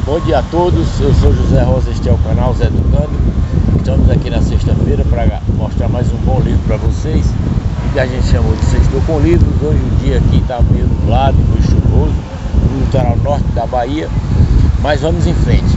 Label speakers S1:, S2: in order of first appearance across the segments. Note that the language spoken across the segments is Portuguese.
S1: Bom dia a todos, eu sou José Rosa, este é o canal Zé Educando. Estamos aqui na sexta-feira para mostrar mais um bom livro para vocês, que a gente chamou de Sextou com Livros. Hoje o dia aqui está meio nublado, meio chuvoso, no litoral norte da Bahia, mas vamos em frente.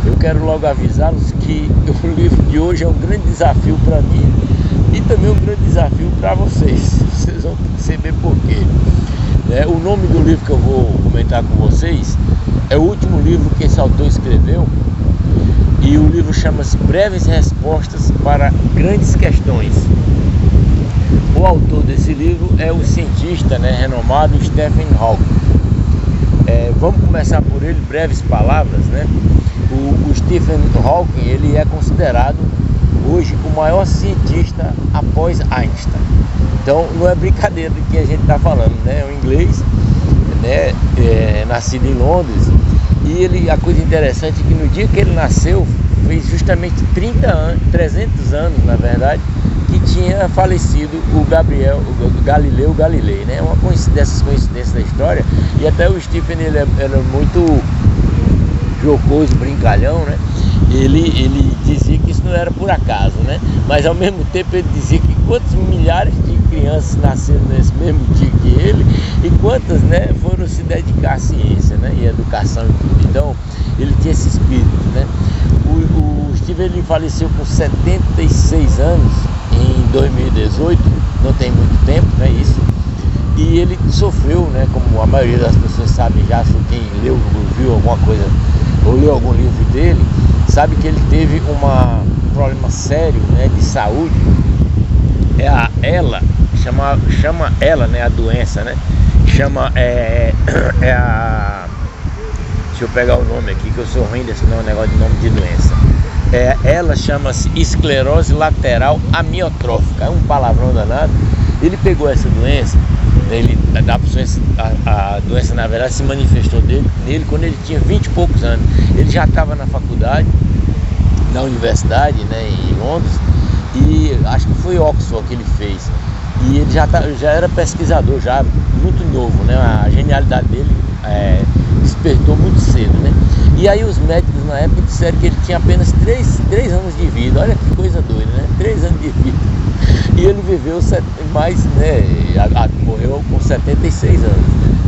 S1: Eu quero logo avisá-los que o livro de hoje é um grande desafio para mim e também um grande desafio para vocês. Vocês vão perceber por quê. O nome do livro que eu vou comentar com vocês é o último livro que esse autor escreveu, e o livro chama-se Breves Respostas para Grandes Questões. O autor desse livro é o cientista renomado Stephen Hawking. Vamos começar por ele, breves palavras. O Stephen Hawking, ele é considerado hoje o maior cientista após Einstein. Então não é brincadeira do que a gente está falando, É um inglês, nascido em Londres. E a coisa interessante é que no dia que ele nasceu, fez justamente 300 anos, na verdade, que tinha falecido o Galileu Galilei, Uma dessas coincidências da história. E até o Stephen, ele era muito jocoso, brincalhão, Ele dizia que isso não era por acaso, Mas ao mesmo tempo ele dizia que quantos milhares de crianças nasceram nesse mesmo dia que ele, e quantas, foram se dedicar à ciência, e à educação e tudo. Então ele tinha esse espírito, O Stephen, ele faleceu com 76 anos em 2018, não tem muito tempo, isso. E ele sofreu, como a maioria das pessoas sabem já, se quem leu, viu alguma coisa ou leu algum livro dele, sabe que ele teve um problema sério, de saúde. Chama ela, a doença, Chama, deixa eu pegar o nome aqui, que eu sou ruim desse negócio de nome de doença. Ela chama-se esclerose lateral amiotrófica, é um palavrão danado. Ele pegou essa doença, a doença na verdade se manifestou nele quando ele tinha 20 e poucos anos. Ele já estava na faculdade, na universidade, em Londres, e acho que foi Oxford que ele fez. E ele já era pesquisador, já muito novo, A genialidade dele despertou muito cedo, E aí os médicos na época disseram que ele tinha apenas 3 anos de vida. Olha que coisa doida, 3 anos de vida. E ele viveu mais, morreu com 76 anos.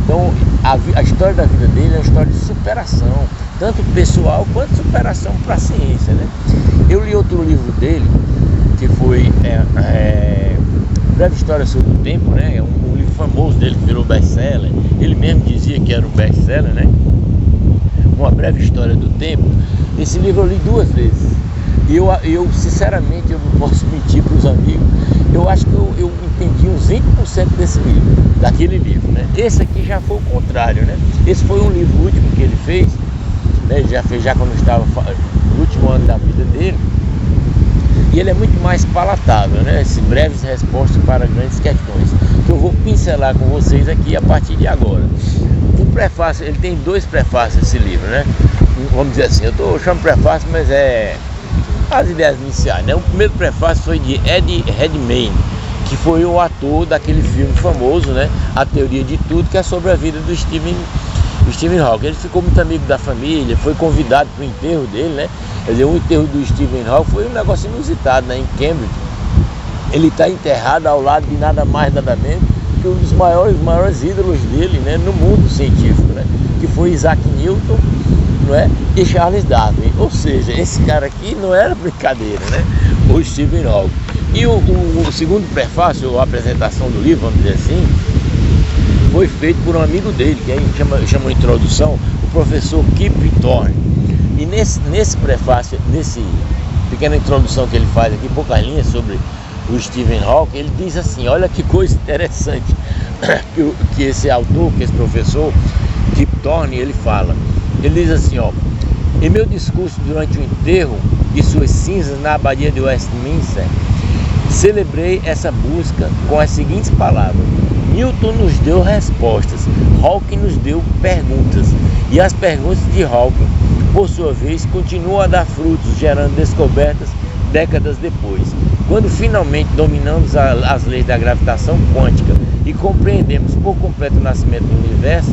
S1: Então a história da vida dele é uma história de superação, tanto pessoal quanto superação para a ciência, Eu li outro livro dele, que foi Breve História sobre o Tempo, É um livro famoso dele que virou best-seller. Ele mesmo dizia que era um best-seller, Uma Breve História do Tempo. Esse livro eu li 2 vezes. E eu sinceramente, eu não posso mentir para os amigos, eu acho que eu entendi uns 20% desse livro, daquele livro, Esse aqui já foi o contrário, Esse foi um livro último que ele fez, Ele já fez quando estava no último ano da vida dele. E ele é muito mais palatável, Esses breves respostas para grandes questões, que eu vou pincelar com vocês aqui a partir de agora. O prefácio, ele tem 2 prefácios esse livro, Vamos dizer assim, eu chamo prefácio, mas é as ideias iniciais, O primeiro prefácio foi de Eddie Redmayne, que foi o ator daquele filme famoso, A Teoria de Tudo, que é sobre a vida do Stephen Hawking. Ele ficou muito amigo da família, foi convidado para o enterro dele, Quer dizer, o enterro do Stephen Hawking foi um negócio inusitado, em Cambridge. Ele está enterrado ao lado de nada mais, nada menos que um dos maiores ídolos dele, no mundo científico, que foi Isaac Newton, e Charles Darwin. Ou seja, esse cara aqui não era brincadeira, O Stephen Hawking. E o segundo prefácio, ou apresentação do livro, vamos dizer assim, foi feito por um amigo dele, que a gente chama de introdução, o professor Kip Thorne. E nesse prefácio, nesse pequena introdução que ele faz aqui, poucas linhas sobre o Stephen Hawking, ele diz assim, olha que coisa interessante que esse autor, que esse professor Kip Thorne, ele fala. Ele diz assim, em meu discurso durante o enterro de suas cinzas na abadia de Westminster, celebrei essa busca com as seguintes palavras: Newton nos deu respostas, Hawking nos deu perguntas, e as perguntas de Hawking, por sua vez, continuam a dar frutos, gerando descobertas décadas depois. Quando finalmente dominamos as leis da gravitação quântica e compreendemos por completo o nascimento do universo,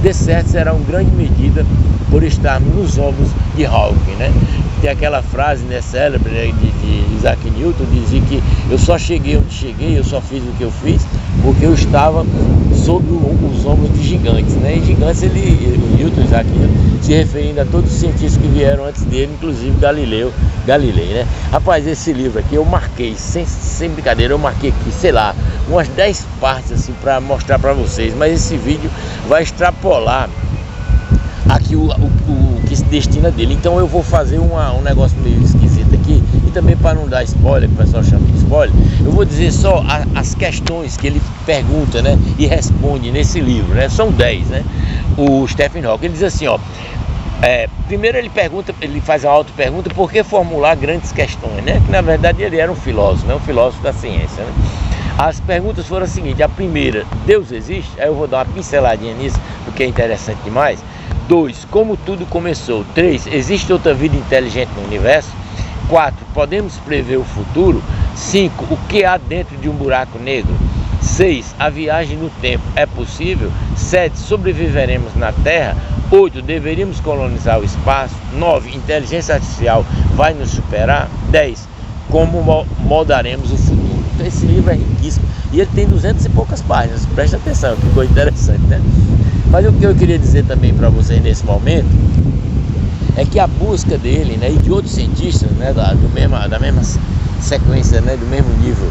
S1: de certo será uma grande medida por estarmos nos ombros de Hawking, né? Tem aquela frase, né, célebre, né, de Isaac Newton, dizia que eu só cheguei onde cheguei, eu só fiz o que eu fiz porque eu estava sob os ombros de gigantes, né? E gigantes, o Newton, Isaac Newton, se referindo a todos os cientistas que vieram antes dele, inclusive Galilei, né? Rapaz, esse livro aqui eu marquei, sem brincadeira, eu marquei aqui, sei lá, umas 10 partes assim para mostrar para vocês, mas esse vídeo vai extrapolar aqui o que se destina dele. Então eu vou fazer um negócio meio esquisito aqui, e também para não dar spoiler, que o pessoal chama de spoiler, eu vou dizer só as questões que ele pergunta, né, e responde nesse livro, né? São 10, né? O Stephen Hawking, ele diz assim, ó, primeiro ele faz a auto-pergunta: por que formular grandes questões, né? Que na verdade ele era um filósofo, né? Um filósofo da ciência, né? As perguntas foram as seguintes: a primeira, Deus existe? Aí eu vou dar uma pinceladinha nisso, porque é interessante demais. 2, como tudo começou? 3, existe outra vida inteligente no universo? 4, podemos prever o futuro? 5, o que há dentro de um buraco negro? 6, a viagem no tempo é possível? 7, sobreviveremos na Terra? 8, deveríamos colonizar o espaço? 9, inteligência artificial vai nos superar? 10, como moldaremos o futuro? Então esse livro é riquíssimo e ele tem 200 e poucas páginas, presta atenção, que coisa interessante, né? Mas o que eu queria dizer também para vocês nesse momento é que a busca dele, né, e de outros cientistas, né, da mesma sequência, né, do mesmo nível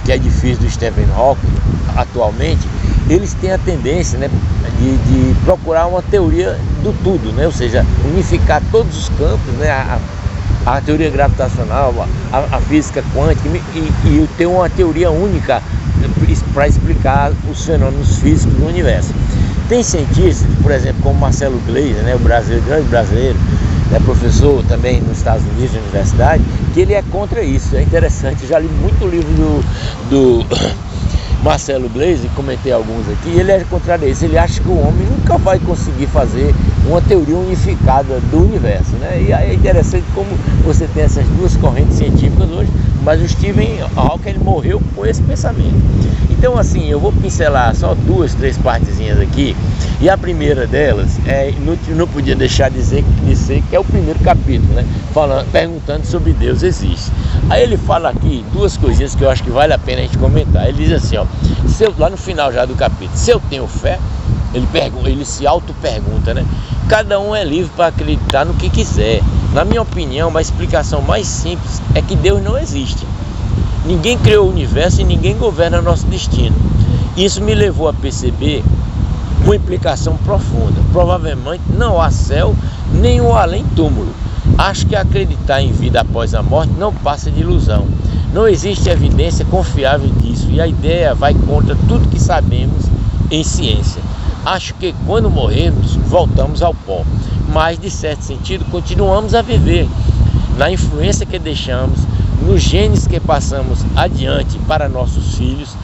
S1: que é difícil do Stephen Hawking atualmente, eles têm a tendência, né, de procurar uma teoria do tudo, né, ou seja, unificar todos os campos, né, a teoria gravitacional, a física quântica, e ter uma teoria única para explicar os fenômenos físicos do universo. Tem cientistas, por exemplo, como Marcelo Gleiser, né, o grande brasileiro, né, professor também nos Estados Unidos, na universidade, que ele é contra isso. É interessante, eu já li muito livro do Marcelo Gleiser, comentei alguns aqui, e ele é contrário a isso. Ele acha que o homem nunca vai conseguir fazer uma teoria unificada do universo, né? E aí é interessante como você tem essas duas correntes científicas hoje, mas o Stephen Hawking, ele morreu com esse pensamento. Então, assim, eu vou pincelar só 2, 3 partezinhas aqui, e a primeira delas não podia deixar de dizer que é o primeiro capítulo, né? Perguntando sobre Deus existe. Aí ele fala aqui 2 coisinhas que eu acho que vale a pena a gente comentar. Ele diz assim, ó, lá no final já do capítulo: se eu tenho fé, ele se auto-pergunta, né? Cada um é livre para acreditar no que quiser. Na minha opinião, a explicação mais simples é que Deus não existe. Ninguém criou o universo e ninguém governa nosso destino. Isso me levou a perceber uma implicação profunda. Provavelmente não há céu nem o além-túmulo. Acho que acreditar em vida após a morte não passa de ilusão. Não existe evidência confiável disso e a ideia vai contra tudo que sabemos em ciência. Acho que quando morrermos, voltamos ao pó, mas de certo sentido continuamos a viver na influência que deixamos, nos genes que passamos adiante para nossos filhos.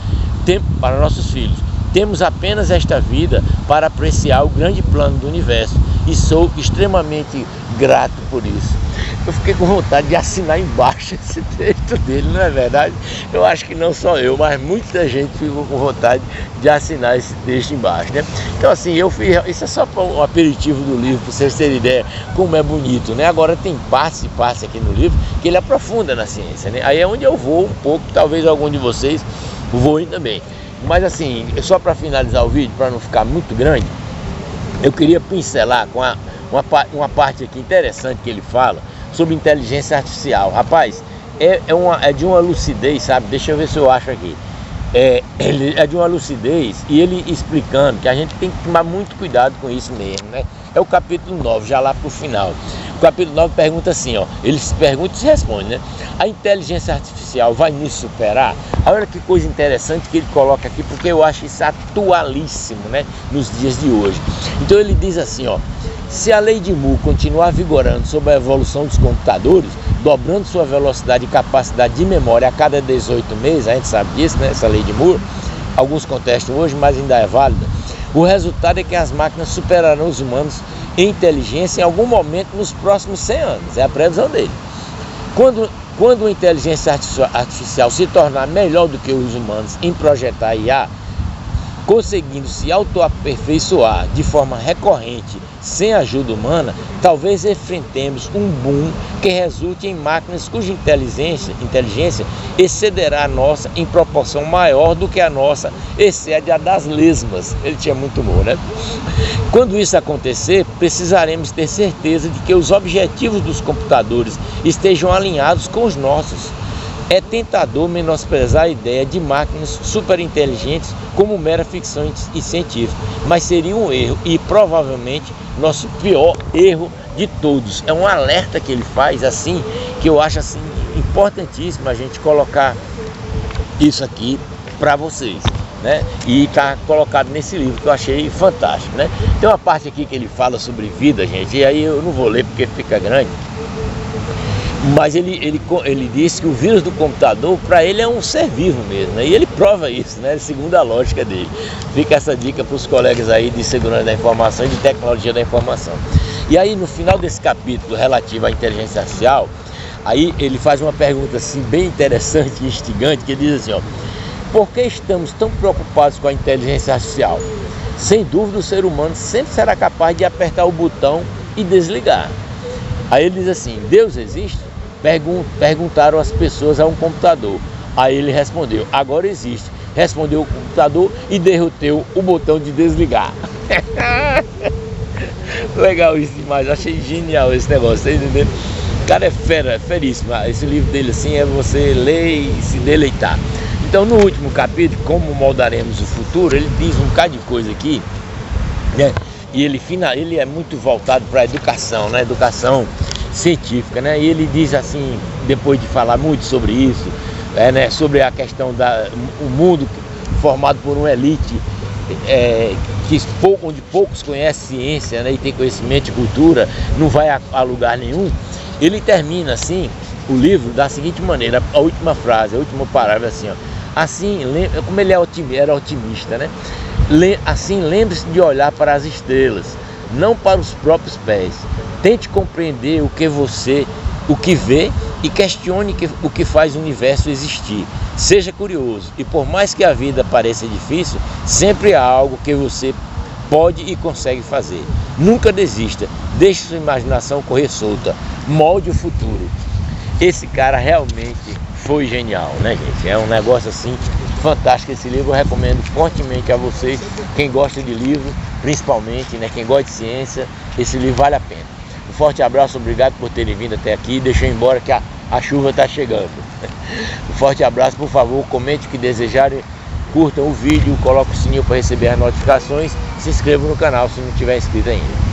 S1: Temos apenas esta vida para apreciar o grande plano do universo e sou extremamente grato por isso. Eu fiquei com vontade de assinar embaixo esse texto dele, não é verdade? Eu acho que não só eu, mas muita gente ficou com vontade de assinar esse texto embaixo, né? Então, assim, eu fiz, isso é só um aperitivo do livro, para vocês terem ideia como é bonito, né? Agora tem partes e partes aqui no livro que ele aprofunda na ciência, né? Aí é onde eu vou um pouco, talvez algum de vocês voem também. Mas assim, só para finalizar o vídeo, para não ficar muito grande, eu queria pincelar com uma parte aqui interessante que ele fala sobre inteligência artificial. Rapaz, é de uma lucidez, sabe? Deixa eu ver se eu acho aqui. Ele é de uma lucidez, e ele explicando que a gente tem que tomar muito cuidado com isso mesmo, né? É o capítulo 9, já lá pro final. O capítulo 9 pergunta assim, ó, ele se pergunta e se responde, né? A inteligência artificial vai nos superar? Olha que coisa interessante que ele coloca aqui, porque eu acho isso atualíssimo, né, nos dias de hoje. Então ele diz assim, ó: se a lei de Moore continuar vigorando sobre a evolução dos computadores, dobrando sua velocidade e capacidade de memória a cada 18 meses, a gente sabe disso, né, essa lei de Moore, alguns contestam hoje, mas ainda é válida, o resultado é que as máquinas superarão os humanos em inteligência em algum momento nos próximos 100 anos, é a previsão dele. Quando a inteligência artificial se tornar melhor do que os humanos em projetar IA, conseguindo se autoaperfeiçoar de forma recorrente, sem ajuda humana, talvez enfrentemos um boom que resulte em máquinas cuja inteligência excederá a nossa em proporção maior do que a nossa excede a das lesmas. Ele tinha muito humor, né? Quando isso acontecer, precisaremos ter certeza de que os objetivos dos computadores estejam alinhados com os nossos. É tentador menosprezar a ideia de máquinas superinteligentes como mera ficção e científica, mas seria um erro e provavelmente nosso pior erro de todos. É um alerta que ele faz, assim, que eu acho assim importantíssimo a gente colocar isso aqui para vocês, né? E está colocado nesse livro que eu achei fantástico, né? Tem uma parte aqui que ele fala sobre vida, gente, e aí eu não vou ler porque fica grande. Mas ele disse que o vírus do computador, para ele, é um ser vivo mesmo, né? E ele prova isso, né? Segundo a lógica dele. Fica essa dica para os colegas aí de segurança da informação e de tecnologia da informação. E aí, no final desse capítulo relativo à inteligência artificial, aí ele faz uma pergunta assim, bem interessante e instigante, que ele diz assim, ó: por que estamos tão preocupados com a inteligência artificial? Sem dúvida, o ser humano sempre será capaz de apertar o botão e desligar. Aí ele diz assim: Deus existe? Perguntaram as pessoas a um computador. Aí ele respondeu: agora existe. Respondeu o computador e derreteu o botão de desligar. Legal isso demais, achei genial esse negócio, tá entendendo? O cara é fera, é feríssimo. Esse livro dele assim é você ler e se deleitar. Então, no último capítulo, como moldaremos o futuro, ele diz um bocado de coisa aqui, né? E ele é muito voltado para a educação, né? Educação científica, né? E ele diz assim, depois de falar muito sobre isso, né? Sobre a questão o mundo formado por uma elite onde poucos conhecem ciência, né? E tem conhecimento e cultura, não vai a lugar nenhum. Ele termina assim o livro da seguinte maneira: a última frase, a última parágrafo assim, ó: assim, como ele era otimista, né? Assim, lembre-se de olhar para as estrelas, não para os próprios pés. Tente compreender o que vê e questione o que faz o universo existir. Seja curioso, e por mais que a vida pareça difícil, sempre há algo que você pode e consegue fazer. Nunca desista, deixe sua imaginação correr solta, molde o futuro. Esse cara realmente foi genial, né, gente? É um negócio assim fantástico esse livro. Eu recomendo fortemente a vocês, quem gosta de livro, principalmente, né, quem gosta de ciência, esse livro vale a pena. Um forte abraço, obrigado por terem vindo até aqui. Deixa eu ir embora que a chuva está chegando. Um forte abraço, por favor, comente o que desejarem, curtam o vídeo, coloquem o sininho para receber as notificações, se inscrevam no canal se não tiver inscrito ainda.